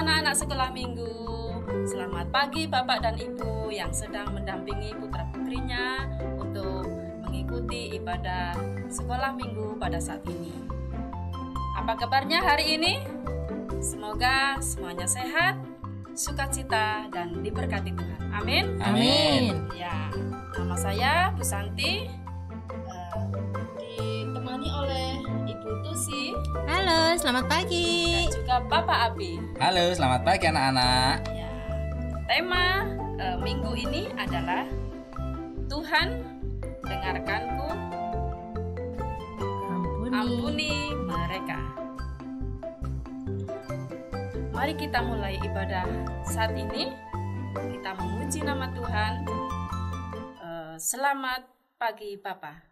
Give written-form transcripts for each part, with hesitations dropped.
anak-anak sekolah minggu. Selamat pagi Bapak dan Ibu yang sedang mendampingi putra-putrinya untuk mengikuti ibadah sekolah minggu pada saat ini. Apa kabarnya hari ini? Semoga semuanya sehat, sukacita, dan diberkati Tuhan. Amin. Amin. Ya, nama saya Bu Santi, ditemani oleh Ibu Tusi. Halo, selamat pagi. Dan juga Bapak Abi. Halo, selamat pagi anak-anak. Ya, tema minggu ini adalah Tuhan dengarkanku, ampuni mereka. Mari kita mulai ibadah saat ini. Kita memuji nama Tuhan. Selamat pagi Bapak.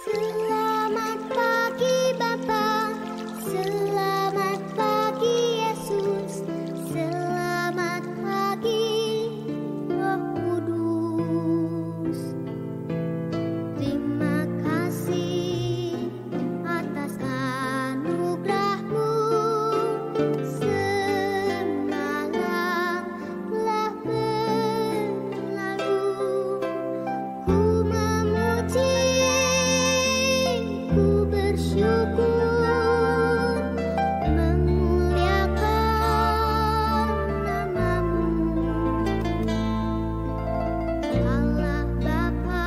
Selamat pagi Bapa, selamat pagi Yesus, selamat pagi Roh Kudus. Terima kasih atas anugerah-Mu, semalam telah berlalu. Ku memuji, ku bersyukur, memuliakan nama-Mu. Allah Bapa,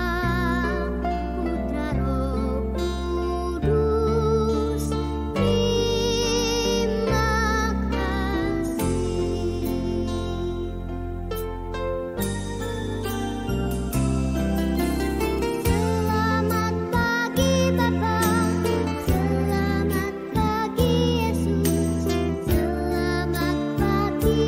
Putra Roh Kudus, terima Selamat pagi Bapa, selamat pagi Yesus, selamat pagi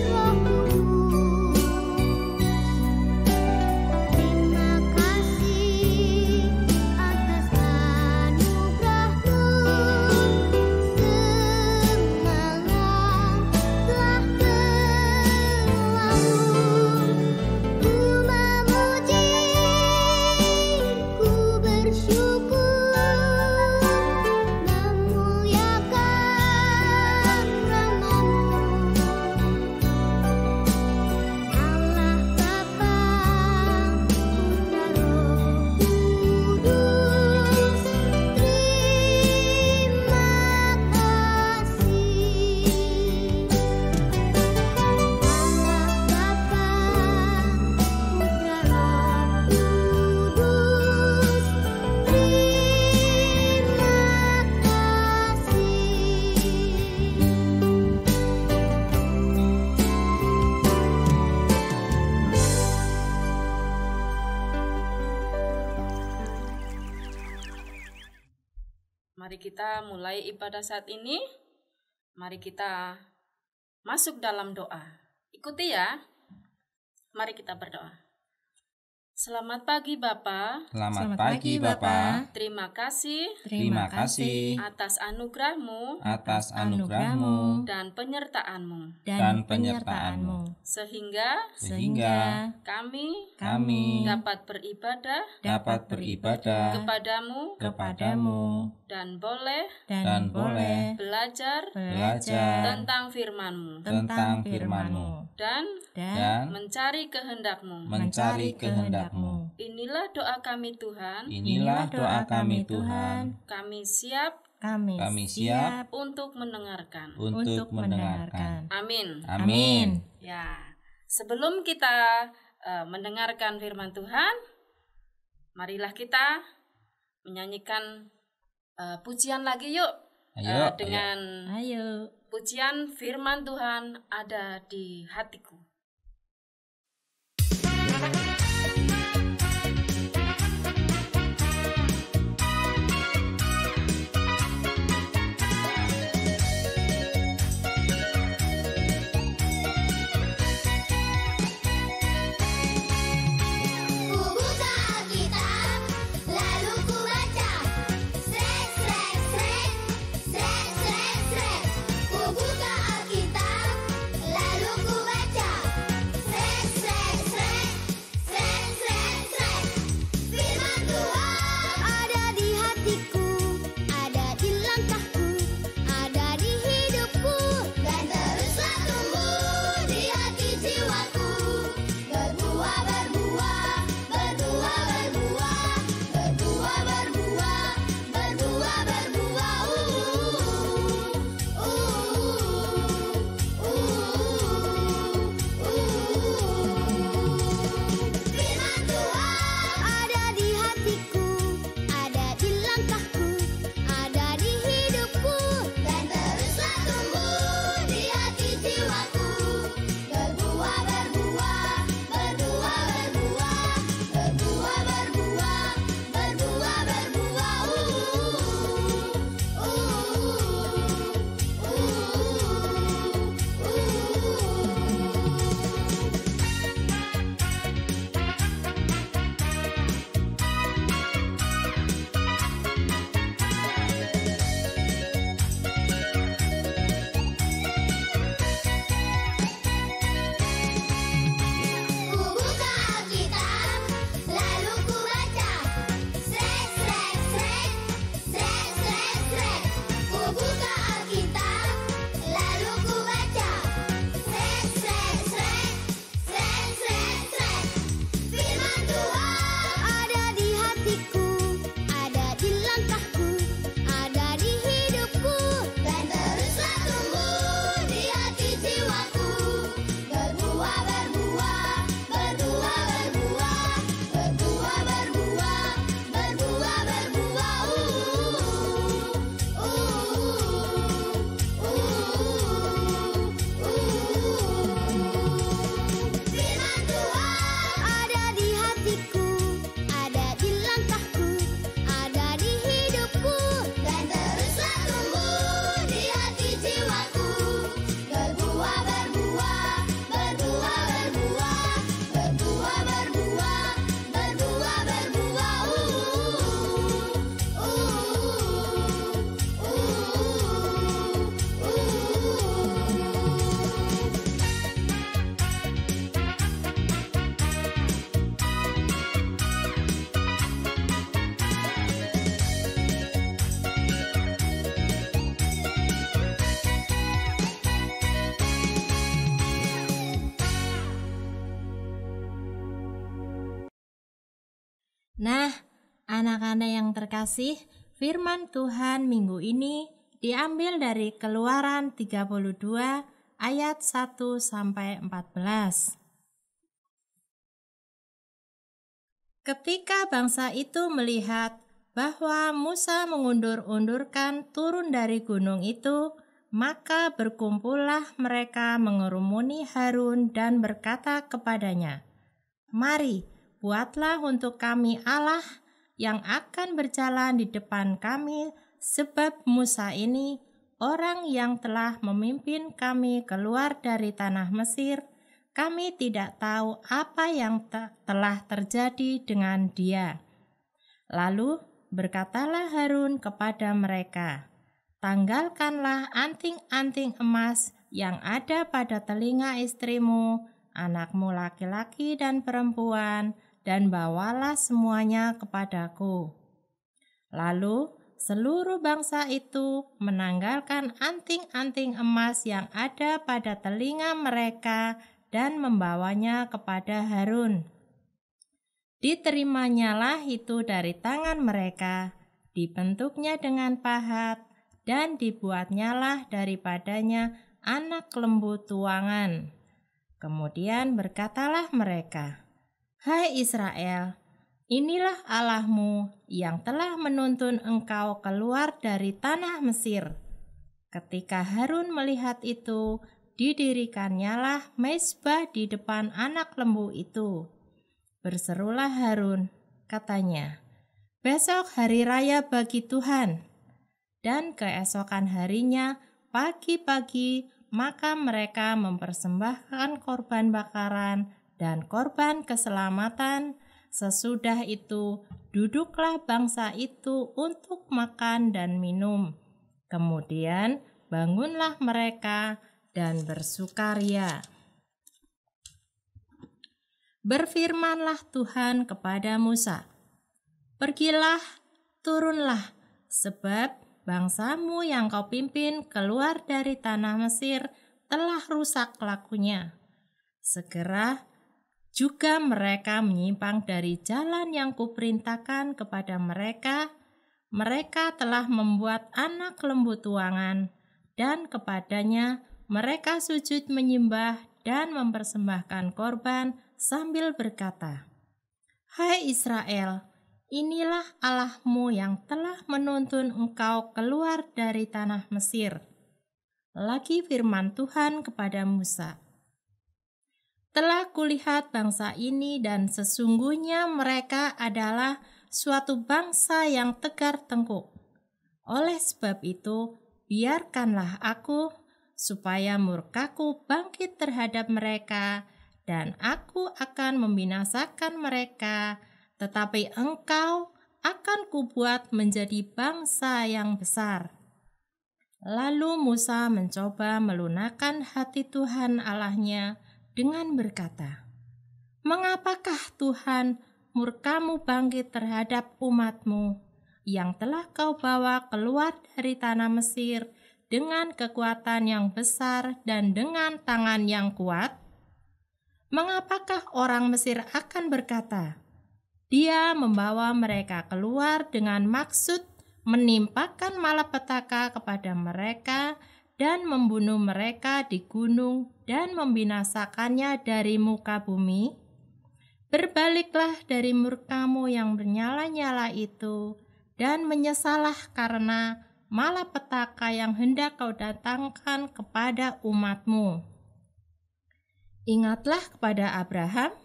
Roh Kudus. Terima kasih atas anugerah-Mu, semalam telah berlalu. Ku memuji, ku bersyukur, memuliakan nama-Mu. Allah Bapa, Mari kita mulai ibadah saat ini. Mari kita masuk dalam doa. Ikuti ya. Mari kita berdoa. Selamat pagi Bapak. Selamat pagi, Bapak. Terima kasih Terima kasih atas anugerah-Mu atas anugerah-Mu dan penyertaan-Mu, dan penyertaan-Mu, sehingga sehingga kami dapat beribadah dapat beribadah kepadamu dan boleh belajar tentang firman-Mu tentang firman-Mu dan dan mencari kehendak-Mu. mencari kehendak-Mu. Inilah doa kami Tuhan. Inilah doa kami Tuhan. Kami siap Kami siap untuk mendengarkan. untuk mendengarkan. Amin. Amin. Ya, sebelum kita mendengarkan firman Tuhan, marilah kita menyanyikan pujian lagi yuk. Ayo, Dengan Ayo. pujian firman Tuhan ada di hatiku. Ku buka Alkitab, lalu ku baca. Srek, srek, srek, srek, srek, srek. Ku buka Alkitab, lalu ku baca. Srek, srek, srek, srek, srek, srek. Firman Tuhan ada di hatiku, ada di langkahku, ada di hidupku, dan teruslah tumbuh di hati jiwaku. Berbuah, berbuah, berbuah, berbuah, berbuah, berbuah, berbuah, berbuah. Firman Tuhan ada di hatiku, ada di langkahku, ada di hidupku, dan teruslah tumbuh di hati jiwaku. Berbuah, berbuah, berbuah, berbuah, berbuah, berbuah, berbuah, berbuah. Ku buka Alkitab, lalu ku baca. Srek, srek, srek, srek, srek, srek. Ku buka Alkitab, lalu ku baca. Srek, srek, srek, srek, srek, srek. Firman Tuhan ada di hatiku, ada di langkahku, ada di hidupku, dan teruslah tumbuh di hati jiwaku. Berbuah, berbuah, berbuah, berbuah, berbuah, berbuah, berbuah, berbuah. Firman Tuhan ada di hatiku, ada di langkahku, ada di hidupku, dan teruslah tumbuh di hati jiwaku. Berbuah, berbuah, berbuah, berbuah, berbuah, berbuah, berbuah, berbuah. Nah, anak-anak yang terkasih, firman Tuhan minggu ini diambil dari Keluaran 32 ayat 1 sampai 14. Ketika bangsa itu melihat bahwa Musa mengundur-undurkan turun dari gunung itu, maka berkumpullah mereka mengerumuni Harun dan berkata kepadanya, "Mari, buatlah untuk kami Allah yang akan berjalan di depan kami, sebab Musa ini orang yang telah memimpin kami keluar dari tanah Mesir, kami tidak tahu apa yang telah terjadi dengan dia." Lalu berkatalah Harun kepada mereka, "Tanggalkanlah anting-anting emas yang ada pada telinga istrimu, anakmu laki-laki dan perempuan, dan bawalah semuanya kepadaku." Lalu seluruh bangsa itu menanggalkan anting-anting emas yang ada pada telinga mereka dan membawanya kepada Harun. Diterimanya itu dari tangan mereka, dibentuknya dengan pahat, dan dibuatnyalah daripadanya anak lembu tuangan. Kemudian berkatalah mereka, "Hai Israel, inilah Allahmu yang telah menuntun engkau keluar dari tanah Mesir." Ketika Harun melihat itu, didirikannyalah mezbah di depan anak lembu itu. Berserulah Harun, katanya, "Besok hari raya bagi Tuhan." Dan keesokan harinya, pagi-pagi, maka mereka mempersembahkan korban bakaran dan korban keselamatan. Sesudah itu, duduklah bangsa itu untuk makan dan minum. Kemudian bangunlah mereka dan bersukaria. Berfirmanlah Tuhan kepada Musa, "Pergilah, turunlah, sebab bangsamu yang kau pimpin keluar dari tanah Mesir telah rusak lakunya. Segera juga mereka menyimpang dari jalan yang kuperintahkan kepada mereka. Mereka telah membuat anak lembu tuangan, dan kepadanya mereka sujud menyembah dan mempersembahkan korban sambil berkata, 'Hai Israel, inilah Allahmu yang telah menuntun engkau keluar dari tanah Mesir.' Lagi firman Tuhan kepada Musa, 'Telah kulihat bangsa ini dan sesungguhnya mereka adalah suatu bangsa yang tegar tengkuk. Oleh sebab itu, biarkanlah aku supaya murkaku bangkit terhadap mereka, dan aku akan membinasakan mereka, tetapi engkau akan kubuat menjadi bangsa yang besar.' Lalu Musa mencoba melunakkan hati Tuhan Allahnya dengan berkata, 'Mengapakah Tuhan murkamu bangkit terhadap umatmu yang telah kau bawa keluar dari tanah Mesir dengan kekuatan yang besar dan dengan tangan yang kuat? Mengapakah orang Mesir akan berkata, Dia membawa mereka keluar dengan maksud menimpakan malapetaka kepada mereka dan membunuh mereka di gunung dan membinasakannya dari muka bumi? Berbaliklah dari murkamu yang bernyala-nyala itu dan menyesalah karena malapetaka yang hendak kau datangkan kepada umatmu. Ingatlah kepada Abraham,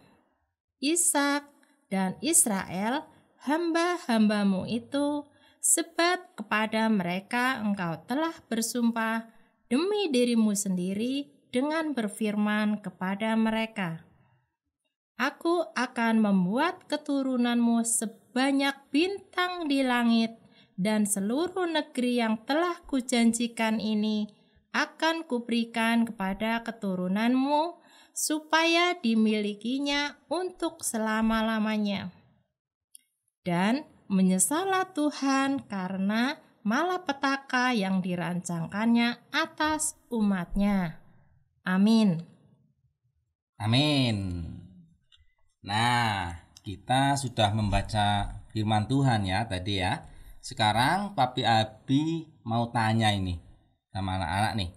Ishak, dan Israel, hamba-hambamu itu, sebab kepada mereka engkau telah bersumpah demi dirimu sendiri dengan berfirman kepada mereka, Aku akan membuat keturunanmu sebanyak bintang di langit, dan seluruh negeri yang telah kujanjikan ini akan kuberikan kepada keturunanmu, supaya dimilikinya untuk selama-lamanya. Dan menyesallah Tuhan karena malapetaka yang dirancangkannya atas umatnya. Amin. Amin. Nah, kita sudah membaca firman Tuhan ya tadi ya. Sekarang Papi Abi mau tanya ini sama anak-anak nih.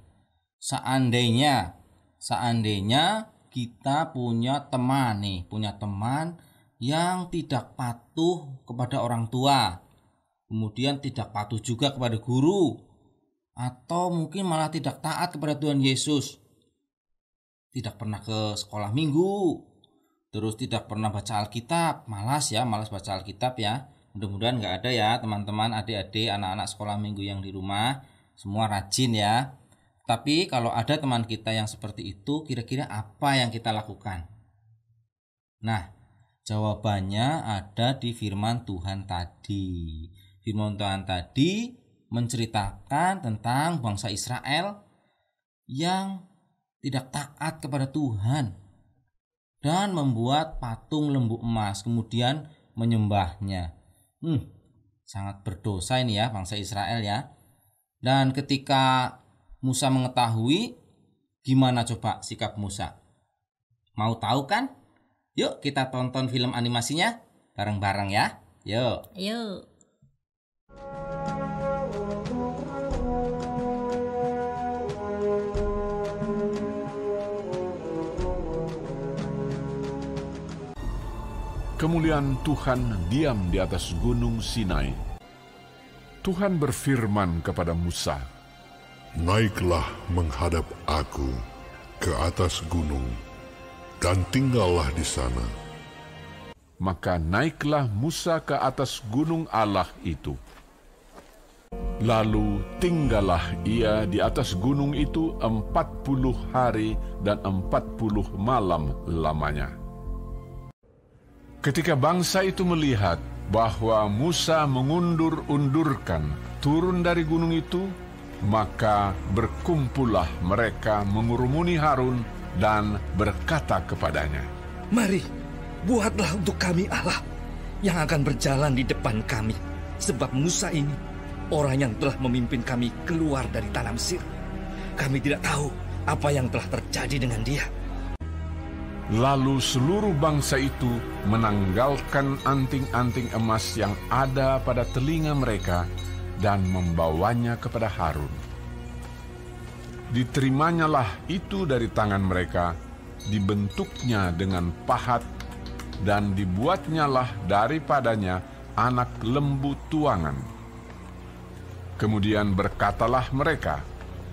Seandainya kita punya teman yang tidak patuh kepada orang tua, kemudian tidak patuh juga kepada guru, atau mungkin malah tidak taat kepada Tuhan Yesus, tidak pernah ke sekolah minggu, terus tidak pernah baca Alkitab, malas baca Alkitab ya. Mudah-mudahan nggak ada ya teman-teman, adik-adik, anak-anak sekolah minggu yang di rumah, semua rajin ya. Tapi kalau ada teman kita yang seperti itu, kira-kira apa yang kita lakukan? Nah, jawabannya ada di firman Tuhan tadi. Firman Tuhan tadi menceritakan tentang bangsa Israel yang tidak taat kepada Tuhan dan membuat patung lembu emas, kemudian menyembahnya. Sangat berdosa ini ya bangsa Israel ya. Dan ketika Musa mengetahui, gimana coba sikap Musa? Mau tahu kan? Yuk kita tonton film animasinya bareng-bareng ya. Yuk. Yuk. Kemuliaan Tuhan diam di atas gunung Sinai. Tuhan berfirman kepada Musa, "Naiklah menghadap aku ke atas gunung, dan tinggallah di sana." Maka naiklah Musa ke atas gunung Allah itu. Lalu tinggallah ia di atas gunung itu 40 hari dan 40 malam lamanya. Ketika bangsa itu melihat bahwa Musa mengundur-undurkan turun dari gunung itu, maka berkumpullah mereka mengurumuni Harun dan berkata kepadanya, "Mari, buatlah untuk kami Allah yang akan berjalan di depan kami, sebab Musa ini orang yang telah memimpin kami keluar dari tanah Mesir. Kami tidak tahu apa yang telah terjadi dengan dia." Lalu seluruh bangsa itu menanggalkan anting-anting emas yang ada pada telinga mereka dan membawanya kepada Harun. Diterimanya itu dari tangan mereka, dibentuknya dengan pahat, dan dibuatnyalah daripadanya anak lembu tuangan. Kemudian berkatalah mereka,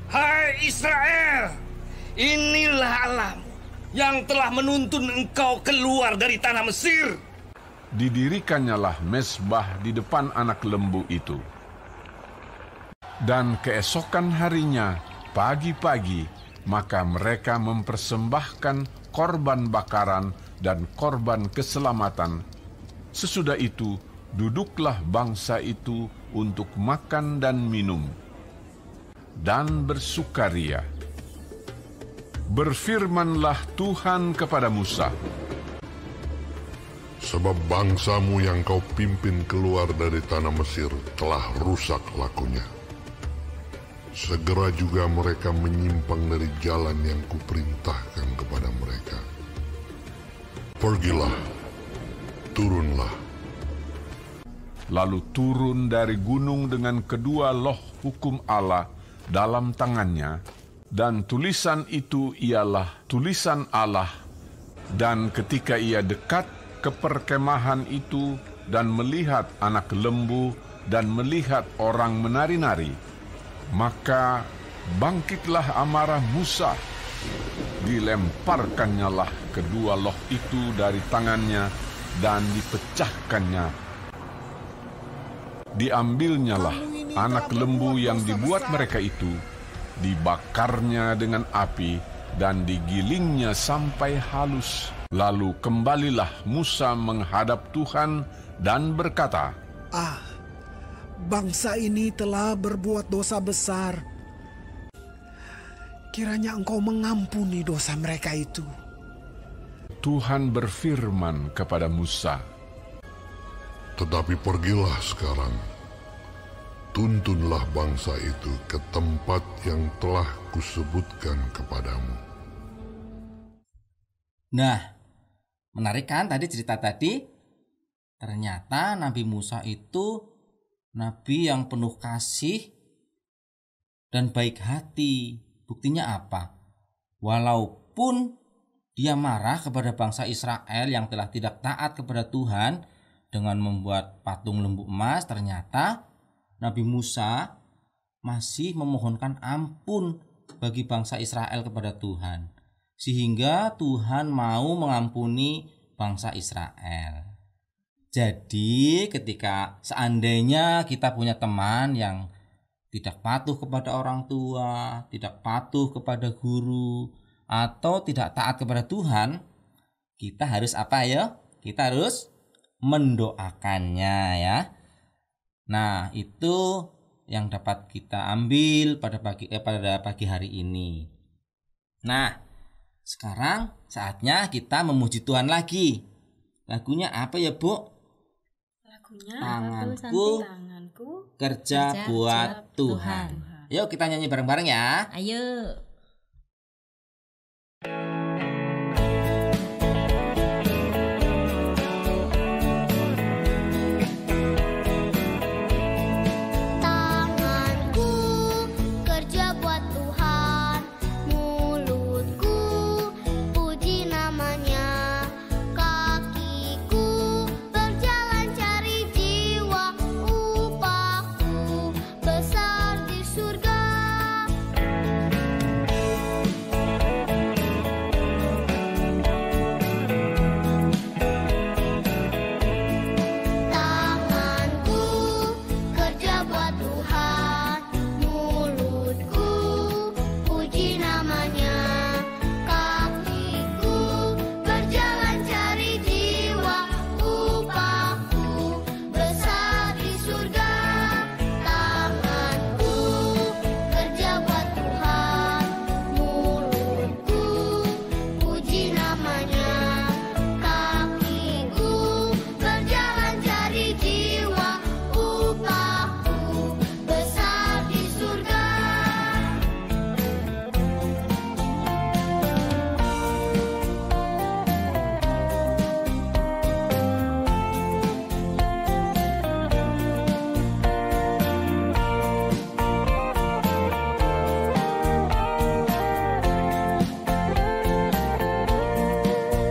"Hai Israel, inilah Allahmu yang telah menuntun engkau keluar dari tanah Mesir." Didirikannyalah mezbah di depan anak lembu itu. Dan keesokan harinya, pagi-pagi, maka mereka mempersembahkan korban bakaran dan korban keselamatan. Sesudah itu, duduklah bangsa itu untuk makan dan minum, dan bersukaria. Berfirmanlah Tuhan kepada Musa, Sebab bangsamu yang kau pimpin keluar dari tanah Mesir telah rusak lakunya. Segera juga mereka menyimpang dari jalan yang kuperintahkan kepada mereka. Pergilah, turunlah." Lalu turun dari gunung dengan kedua loh hukum Allah dalam tangannya, dan tulisan itu ialah tulisan Allah. Dan ketika ia dekat ke perkemahan itu dan melihat anak lembu dan melihat orang menari-nari, maka bangkitlah amarah Musa. Dilemparkannyalah kedua loh itu dari tangannya dan dipecahkannya. Diambilnyalah anak lembu yang dibuat mereka itu, dibakarnya dengan api, dan digilingnya sampai halus. Lalu kembalilah Musa menghadap Tuhan dan berkata, Bangsa ini telah berbuat dosa besar. Kiranya Engkau mengampuni dosa mereka itu." Tuhan berfirman kepada Musa, Tetapi pergilah sekarang, tuntunlah bangsa itu ke tempat yang telah kusebutkan kepadamu. Nah, menarik kan tadi cerita tadi? Ternyata Nabi Musa itu nabi yang penuh kasih dan baik hati. Buktinya apa? Walaupun dia marah kepada bangsa Israel yang telah tidak taat kepada Tuhan dengan membuat patung lembu emas, ternyata Nabi Musa masih memohonkan ampun bagi bangsa Israel kepada Tuhan. Sehingga Tuhan mau mengampuni bangsa Israel. Jadi ketika seandainya kita punya teman yang tidak patuh kepada orang tua, tidak patuh kepada guru, atau tidak taat kepada Tuhan, kita harus apa ya? Kita harus mendoakannya ya. Nah, itu yang dapat kita ambil pada pagi hari ini. Nah, sekarang saatnya kita memuji Tuhan lagi. Lagunya apa ya, Bu? Lagunya Tanganku kerja buat Tuhan. Yuk kita nyanyi bareng-bareng ya. Ayo. Tanganku kerja buat Tuhan, mulutku puji namanya, kakiku berjalan cari jiwa, upahku besar di surga. Tanganku kerja buat Tuhan, mulutku puji namanya, kakiku berjalan cari jiwa, upahku besar di surga. Tanganku kerja buat Tuhan, mulutku puji namanya, kakiku berjalan cari jiwa, upahku besar di surga.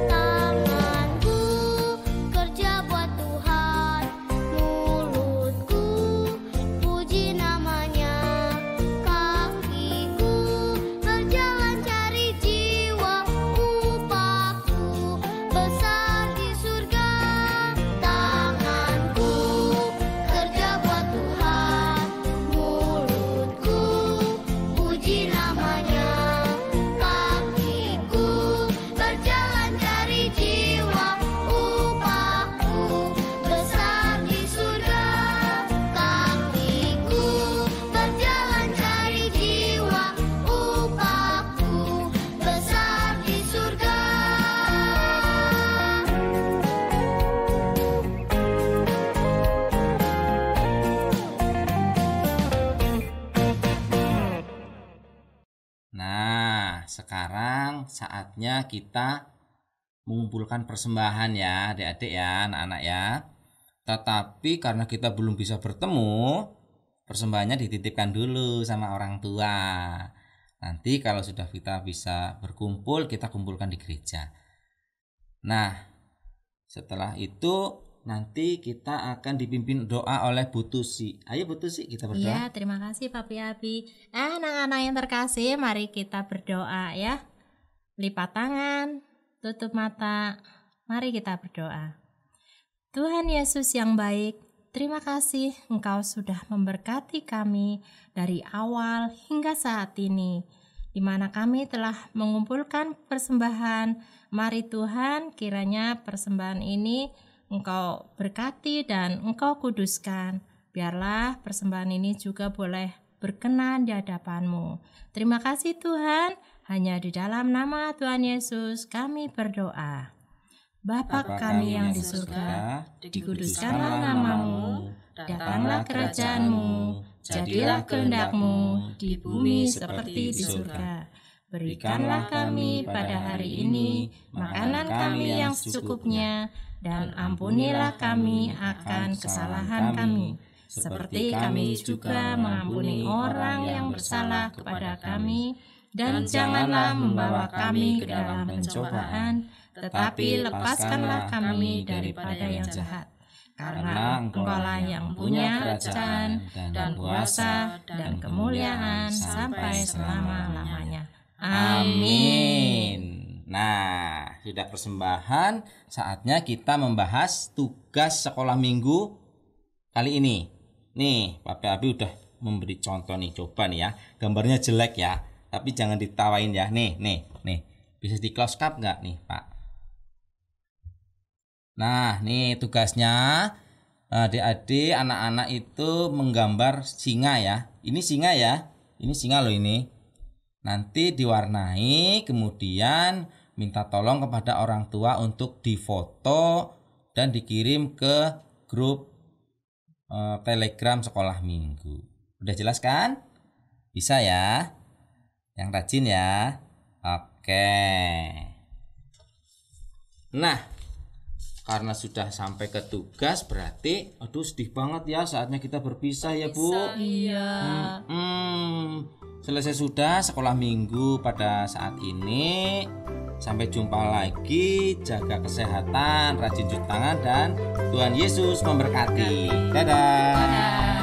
Tanganku kerja buat Tuhan, mulutku puji namanya, kakiku berjalan cari jiwa, upahku besar di surga. Tanganku kerja buat Tuhan, mulutku puji namanya, kakiku berjalan cari jiwa, upahku besar di surga. Kakiku berjalan cari jiwa, upahku besar di surga. Nah, sekarang saatnya kita mengumpulkan persembahan ya, adik-adik ya, anak-anak ya. Tetapi karena kita belum bisa bertemu, persembahannya dititipkan dulu sama orang tua. Nanti kalau sudah kita bisa berkumpul, kita kumpulkan di gereja. Nah, setelah itu nanti kita akan dipimpin doa oleh Bu Tusi. Ayo Bu Tusi, kita berdoa. Iya, terima kasih Papi Abi. Anak-anak yang terkasih, mari kita berdoa ya. Lipat tangan, tutup mata, mari kita berdoa. Tuhan Yesus yang baik, terima kasih Engkau sudah memberkati kami dari awal hingga saat ini, di mana kami telah mengumpulkan persembahan. Mari Tuhan, kiranya persembahan ini Engkau berkati dan Engkau kuduskan. Biarlah persembahan ini juga boleh berkenan di hadapan-Mu. Terima kasih Tuhan, hanya di dalam nama Tuhan Yesus kami berdoa. Bapa kami yang di surga, dikuduskanlah nama-Mu, datanglah kerajaan-Mu, jadilah kehendak-Mu di bumi seperti di surga. Berikanlah kami pada hari ini makanan kami yang secukupnya, dan ampunilah kami akan kesalahan kami, seperti kami juga mengampuni orang yang bersalah kepada kami. Dan janganlah membawa kami ke dalam pencobaan, tetapi lepaskanlah kami daripada yang jahat. Karena Engkaulah yang punya kerajaan dan kuasa dan kemuliaan sampai selama-lamanya. Amin. Nah, sudah persembahan, saatnya kita membahas tugas sekolah minggu kali ini. Nih, Papi Abi udah memberi contoh nih. Coba nih ya, gambarnya jelek ya, tapi jangan ditawain ya. Nih. Bisa di close up nggak nih Pak? Nah, nih tugasnya adik-adik, anak-anak itu menggambar singa ya. Ini singa ya. Ini singa loh ini. Nanti diwarnai, kemudian minta tolong kepada orang tua untuk difoto dan dikirim ke grup Telegram sekolah minggu. Udah jelas kan? Bisa ya? Yang rajin ya. Oke. Nah, karena sudah sampai ke tugas, berarti aduh sedih banget ya, saatnya kita berpisah ya Bu. Iya. Selesai sudah sekolah minggu pada saat ini. Sampai jumpa lagi, jaga kesehatan, rajin cuci tangan, dan Tuhan Yesus memberkati. Dadah.